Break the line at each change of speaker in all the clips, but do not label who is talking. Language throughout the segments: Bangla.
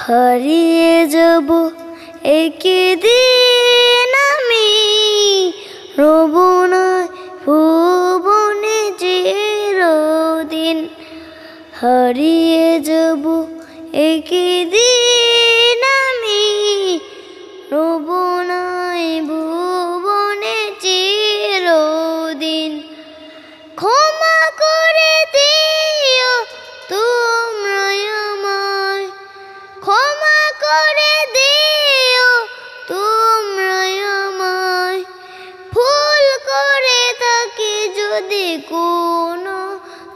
হারিয়ে যাব একদিন আমি, রব না ভুবনে চিরদিন। হারিয়ে যাব একদিন আমি, রব না ভুবনে চিরদিন। ক্ষমা করে দিও তোমরা আমায়, ক্ষমা করে দিও তোমরা আমায়। ভুল করে থাকি যদি কোনো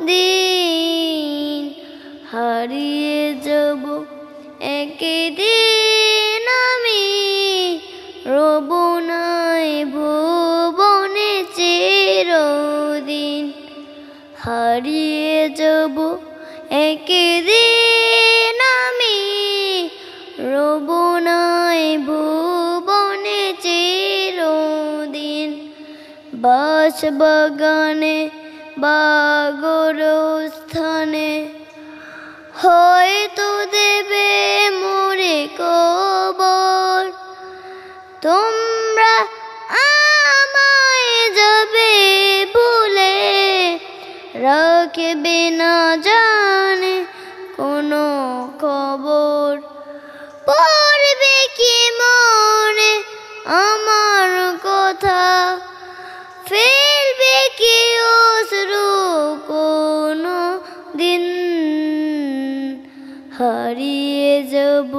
দিন, হারিয়ে যাব একদিন আমি, রব না ভুবনে চিরদিন। হারিয়ে যাব একদিন আমি, রব না ভুবনে চিরদিন। বাঁশবাগানে বা গোরস্থানে হয়তো দেবে মোরে কবর। তোমরা আমায় যাবে ভুলে, রাখবে না জানে কোনো খবর। পড়বে কি মনে আমার কথা, ফেলবে কি অশ্রু কোনো দিন। হারিয়ে যাব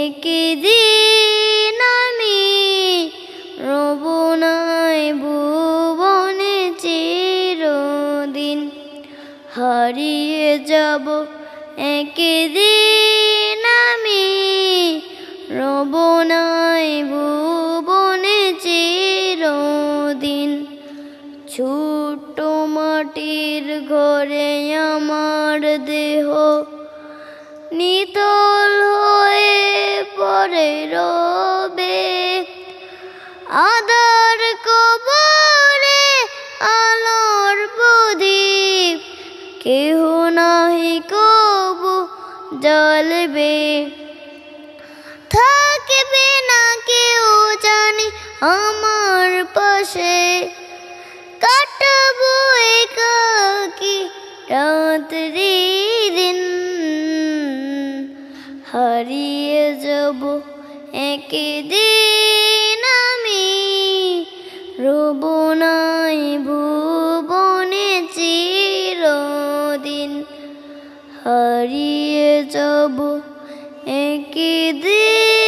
একদিন আমি, রব না ভুবনে চিরদিন। হারিয়ে যাব একদিন আমি, রব না ভুবনে চিরদিন। ছোট্ট মাটির ঘরে আমার দেহ নিতল হয়ে পড়ে রবে। আধার কবরে আলোর প্রদীপ, কেহ নাহি কবু জ্বলবে। থাকবে না কেউ জানি আমার পাশে, কাটাবো একাকী রাত্রি দিন। হারিয়ে যাব একদিন আমি, রব না ভুবনে চিরদিন। হারিয়ে যাব একদিন।